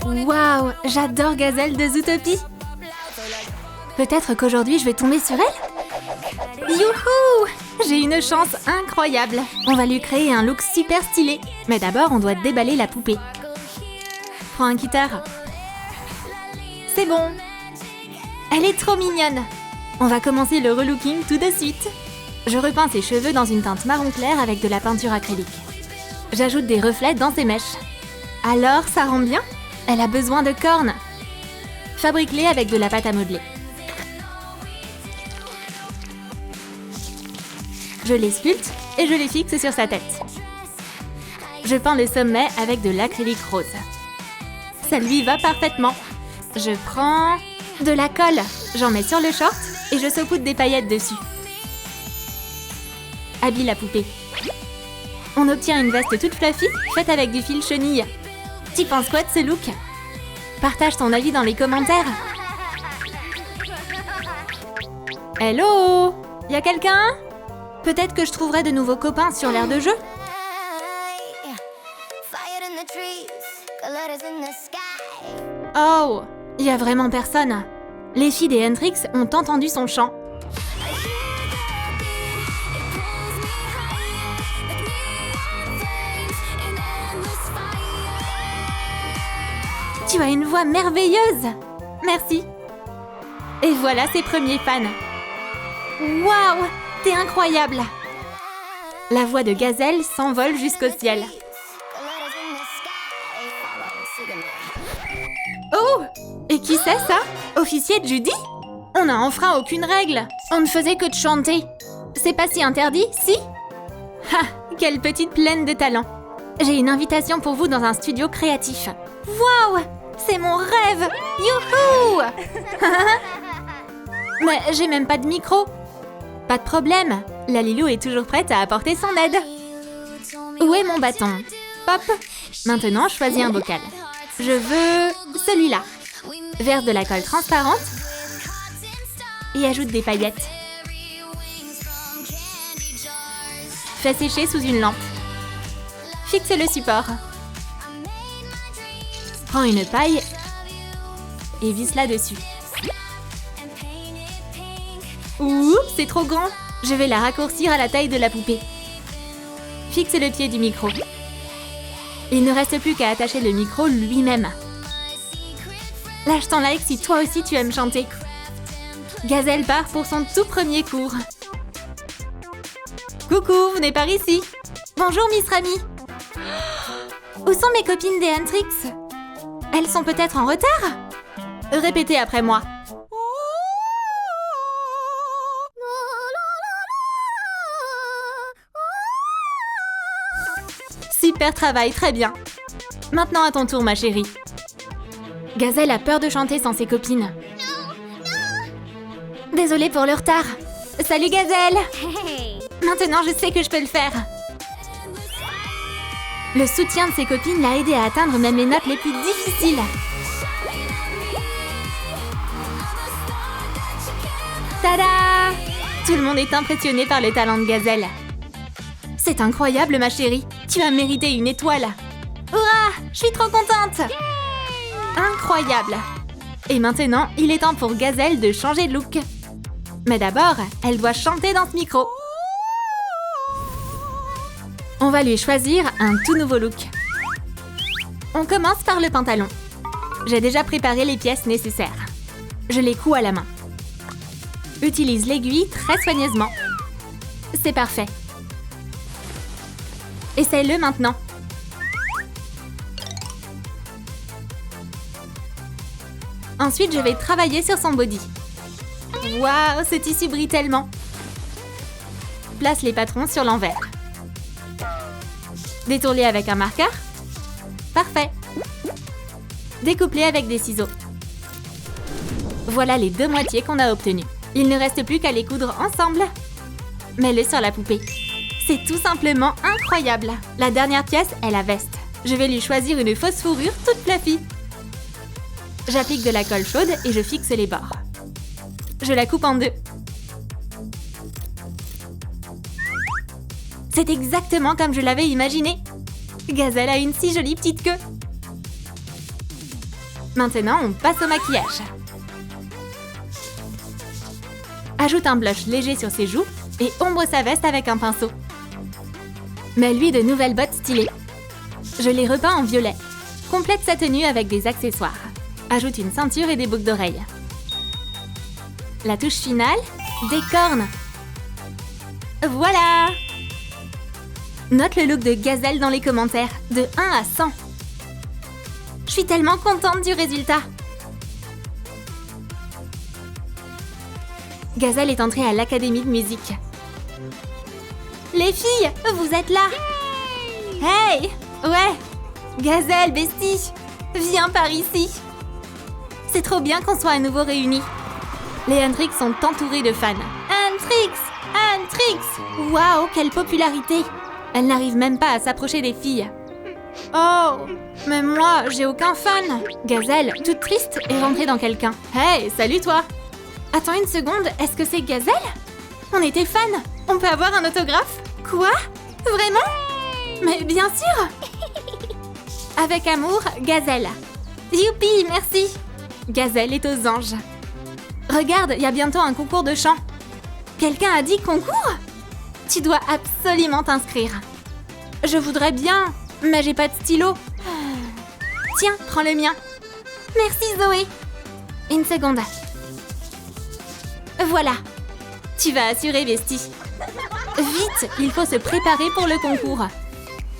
Waouh, j'adore Gazelle de Zootopie. Peut-être qu'aujourd'hui je vais tomber sur elle. Youhou! J'ai une chance incroyable. On va lui créer un look super stylé. Mais d'abord, on doit déballer la poupée. Prends un guitar. C'est bon. Elle est trop mignonne. On va commencer le relooking tout de suite. Je repeins ses cheveux dans une teinte marron clair avec de la peinture acrylique. J'ajoute des reflets dans ses mèches. Alors, ça rend bien? Elle a besoin de cornes. Fabrique-les avec de la pâte à modeler. Je les sculpte et je les fixe sur sa tête. Je peins le sommet avec de l'acrylique rose. Ça lui va parfaitement. Je prends de la colle. J'en mets sur le short et je saupoudre des paillettes dessus. Habille la poupée. On obtient une veste toute fluffy, faite avec du fil chenille. T'y penses quoi de ce look? Partage ton avis dans les commentaires. Hello? Y'a quelqu'un? Peut-être que je trouverai de nouveaux copains sur l'aire de jeu. Oh, y a vraiment personne. Les filles des Hendrix ont entendu son chant. Tu as une voix merveilleuse. Merci. Et voilà ses premiers fans. Waouh, t'es incroyable. La voix de Gazelle s'envole jusqu'au ciel. Oh, et qui c'est ça? Officier de Judy? On n'a enfreint aucune règle. On ne faisait que de chanter. C'est pas si interdit, si? Ah, quelle petite pleine de talent. J'ai une invitation pour vous dans un studio créatif. Waouh, c'est mon rêve. Youhou. Mais j'ai même pas de micro. Pas de problème, la Lilou est toujours prête à apporter son aide. Où est mon bâton? Pop. Maintenant, choisis un bocal. Je veux celui-là. Verse de la colle transparente et ajoute des paillettes. Fais sécher sous une lampe. Fixe le support. Prends une paille et visse-la dessus. Oups, c'est trop grand. Je vais la raccourcir à la taille de la poupée. Fixe le pied du micro. Il ne reste plus qu'à attacher le micro lui-même. Lâche ton like si toi aussi tu aimes chanter. Gazelle part pour son tout premier cours. Coucou, venez par ici. Bonjour Miss Rami. Où sont mes copines des Hendrix? Elles sont peut-être en retard? Répétez après moi. Super travail, très bien. Maintenant à ton tour, ma chérie. Gazelle a peur de chanter sans ses copines. Désolée pour le retard. Salut Gazelle. Maintenant, je sais que je peux le faire. Le soutien de ses copines l'a aidé à atteindre même les notes les plus difficiles. Tada! Tout le monde est impressionné par le talent de Gazelle. C'est incroyable, ma chérie. Tu as mérité une étoile. Hurrah! Je suis trop contente! Incroyable! Et maintenant, il est temps pour Gazelle de changer de look. Mais d'abord, elle doit chanter dans ce micro. On va lui choisir un tout nouveau look. On commence par le pantalon. J'ai déjà préparé les pièces nécessaires. Je les couds à la main. Utilise l'aiguille très soigneusement. C'est parfait. Essaye-le maintenant. Ensuite, je vais travailler sur son body. Waouh, ce tissu brille tellement. Place les patrons sur l'envers. Détourne-les avec un marqueur. Parfait. Découpe-les avec des ciseaux. Voilà les deux moitiés qu'on a obtenues. Il ne reste plus qu'à les coudre ensemble. Mets-le sur la poupée. C'est tout simplement incroyable. La dernière pièce est la veste. Je vais lui choisir une fausse fourrure toute fluffy. J'applique de la colle chaude et je fixe les bords. Je la coupe en deux. C'est exactement comme je l'avais imaginé. Gazelle a une si jolie petite queue. Maintenant, on passe au maquillage. Ajoute un blush léger sur ses joues et ombre sa veste avec un pinceau. Mets-lui de nouvelles bottes stylées. Je les repeins en violet. Complète sa tenue avec des accessoires. Ajoute une ceinture et des boucles d'oreilles. La touche finale, des cornes. Voilà! Note le look de Gazelle dans les commentaires, de 1 à 100. Je suis tellement contente du résultat. Gazelle est entrée à l'académie de musique. Les filles, vous êtes là? Hey! Ouais! Gazelle, bestie! Viens par ici! C'est trop bien qu'on soit à nouveau réunis. Les Huntrix sont entourés de fans. Huntrix! Huntrix! Waouh, quelle popularité! Elle n'arrive même pas à s'approcher des filles. Oh! Mais moi, j'ai aucun fan! Gazelle, toute triste, est rentrée dans quelqu'un. Hey, salut toi! Attends une seconde, est-ce que c'est Gazelle? On était fans! On peut avoir un autographe? Quoi? Vraiment? Mais bien sûr! Avec amour, Gazelle. Youpi, merci! Gazelle est aux anges. Regarde, il y a bientôt un concours de chant. Quelqu'un a dit concours? Tu dois absolument t'inscrire. Je voudrais bien, mais j'ai pas de stylo. Tiens, prends le mien. Merci Zoé. Une seconde. Voilà. Tu vas assurer, bestie. Vite, il faut se préparer pour le concours.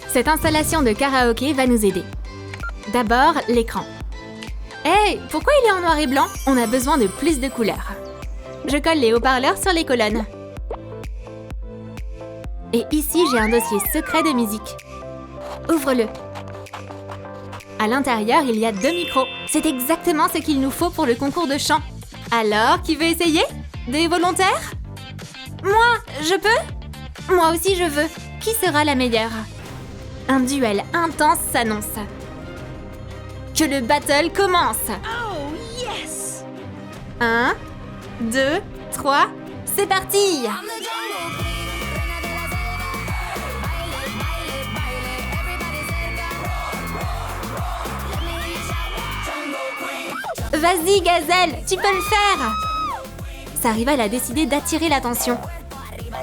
Cette installation de karaoké va nous aider. D'abord, l'écran. Hey, pourquoi il est en noir et blanc? On a besoin de plus de couleurs. Je colle les haut-parleurs sur les colonnes. Et ici, j'ai un dossier secret de musique. Ouvre-le. À l'intérieur, il y a 2 micros. C'est exactement ce qu'il nous faut pour le concours de chant. Alors, qui veut essayer? Des volontaires? Moi, je peux? Moi aussi, je veux. Qui sera la meilleure? Un duel intense s'annonce. Que le battle commence! Oh, yes! 1, 2, 3, c'est parti! Vas-y, Gazelle, tu peux le faire! Sa rivale a décidé d'attirer l'attention.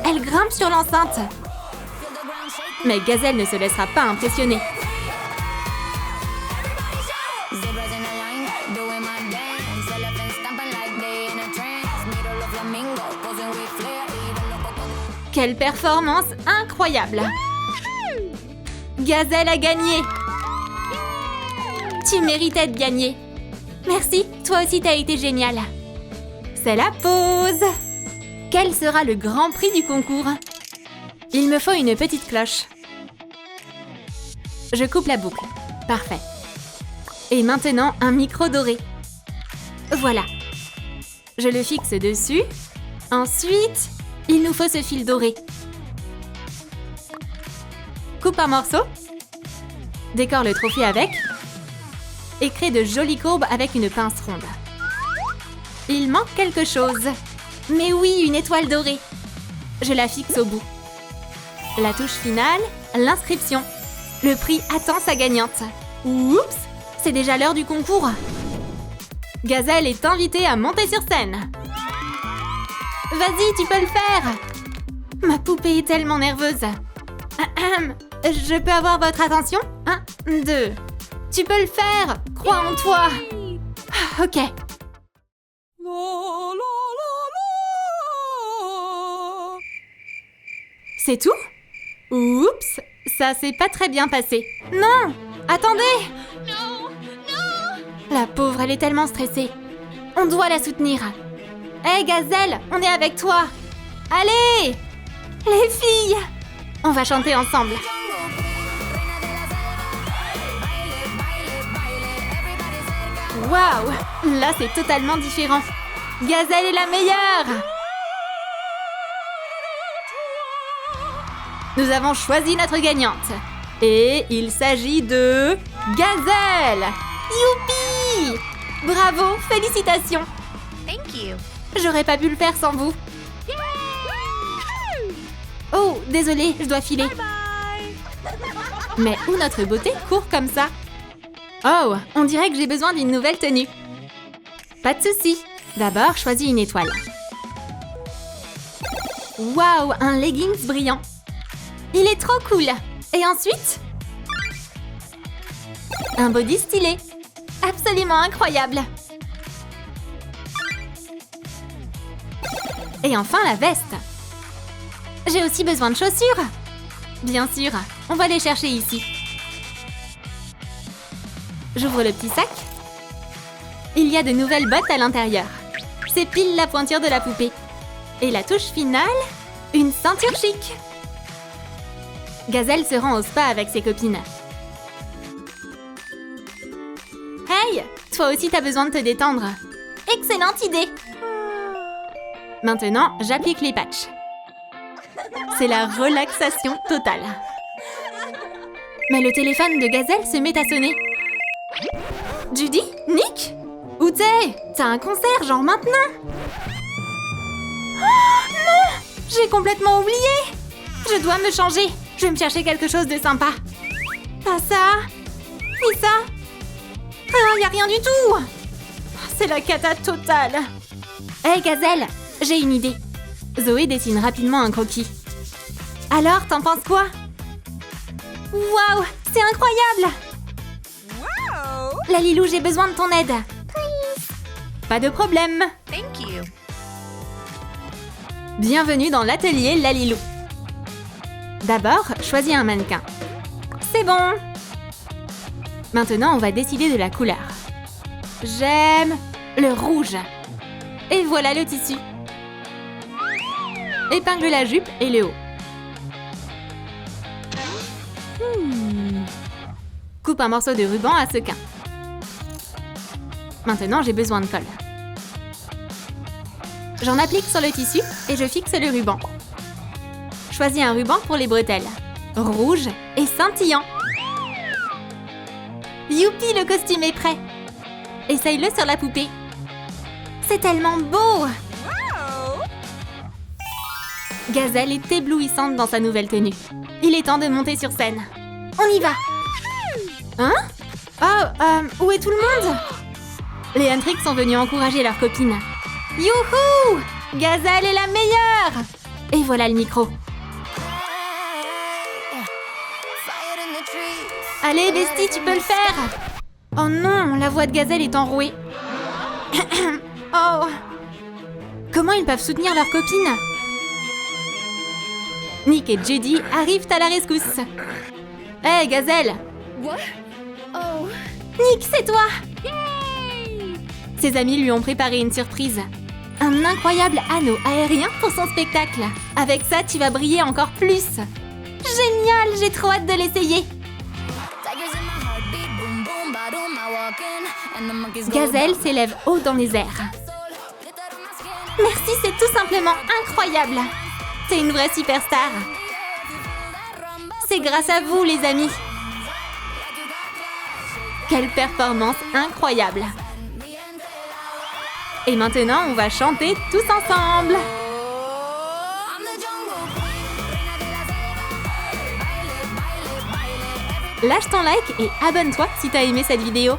Elle grimpe sur l'enceinte. Mais Gazelle ne se laissera pas impressionner. Quelle performance incroyable! Gazelle a gagné! Tu méritais de gagner. Merci, toi aussi t'as été génial. C'est la pause! Quel sera le grand prix du concours? Il me faut une petite cloche. Je coupe la boucle. Parfait. Et maintenant, un micro doré. Voilà. Je le fixe dessus. Ensuite, il nous faut ce fil doré. Coupe un morceau. Décore le trophée avec. Et crée de jolies courbes avec une pince ronde. Il manque quelque chose. Mais oui, une étoile dorée. Je la fixe au bout. La touche finale, l'inscription. Le prix attend sa gagnante. Oups, c'est déjà l'heure du concours. Gazelle est invitée à monter sur scène. Vas-y, tu peux le faire. Ma poupée est tellement nerveuse. Je peux avoir votre attention? 1, 2. Tu peux le faire. Crois en toi. Ok. C'est tout? Oups, ça s'est pas très bien passé. Non! Attendez! La pauvre, elle est tellement stressée. On doit la soutenir. Hé, Gazelle, on est avec toi. Allez! Les filles! On va chanter ensemble. Waouh! Là, c'est totalement différent. Gazelle est la meilleure! Nous avons choisi notre gagnante. Et il s'agit de... Gazelle! Youpi! Bravo, félicitations! Thank you. J'aurais pas pu le faire sans vous. Oh, désolée, je dois filer. Bye. Mais où notre beauté court comme ça? Oh, on dirait que j'ai besoin d'une nouvelle tenue. Pas de souci. D'abord, choisis une étoile. Waouh, un leggings brillant. Il est trop cool. Et ensuite, un body stylé. Absolument incroyable. Et enfin, la veste. J'ai aussi besoin de chaussures. Bien sûr, on va les chercher ici. J'ouvre le petit sac. Il y a de nouvelles bottes à l'intérieur. C'est pile la pointure de la poupée. Et la touche finale, une ceinture chic. Gazelle se rend au spa avec ses copines. Hey, toi aussi t'as besoin de te détendre. Excellente idée. Maintenant, j'applique les patchs. C'est la relaxation totale. Mais le téléphone de Gazelle se met à sonner. Judy? Nick? Où t'es? T'as un concert, genre maintenant? Oh, non! J'ai complètement oublié! Je dois me changer. Je vais me chercher quelque chose de sympa. Pas ça. Ni ça. Ah, y a rien du tout! C'est la cata totale. Hey Gazelle, j'ai une idée. Zoé dessine rapidement un croquis. Alors, t'en penses quoi? Waouh, c'est incroyable! Lalilou, j'ai besoin de ton aide. Pas de problème. Thank you. Bienvenue dans l'atelier Lalilou. D'abord, choisis un mannequin. C'est bon. Maintenant, on va décider de la couleur. J'aime le rouge. Et voilà le tissu. Épingle la jupe et le haut. Coupe un morceau de ruban à sequin. Maintenant, j'ai besoin de colle. J'en applique sur le tissu et je fixe le ruban. Choisis un ruban pour les bretelles. Rouge et scintillant. Youpi, le costume est prêt. Essaye-le sur la poupée. C'est tellement beau! Gazelle est éblouissante dans sa nouvelle tenue. Il est temps de monter sur scène. On y va! Hein? Oh, où est tout le monde? Les Huntrix sont venus encourager leur copine. Youhou! Gazelle est la meilleure! Et voilà le micro. Allez, Bestie, tu peux le faire! Oh non, la voix de Gazelle est enrouée. Oh! Comment ils peuvent soutenir leur copine? Nick et Judy arrivent à la rescousse. Hé, Gazelle! What? Oh. Nick, c'est toi! Yay! Ses amis lui ont préparé une surprise. Un incroyable anneau aérien pour son spectacle. Avec ça, tu vas briller encore plus. Génial, j'ai trop hâte de l'essayer. Gazelle s'élève haut dans les airs. Merci, c'est tout simplement incroyable. T'es une vraie superstar. C'est grâce à vous, les amis. Quelle performance incroyable. Et maintenant, on va chanter tous ensemble. Lâche ton like et abonne-toi si t'as aimé cette vidéo.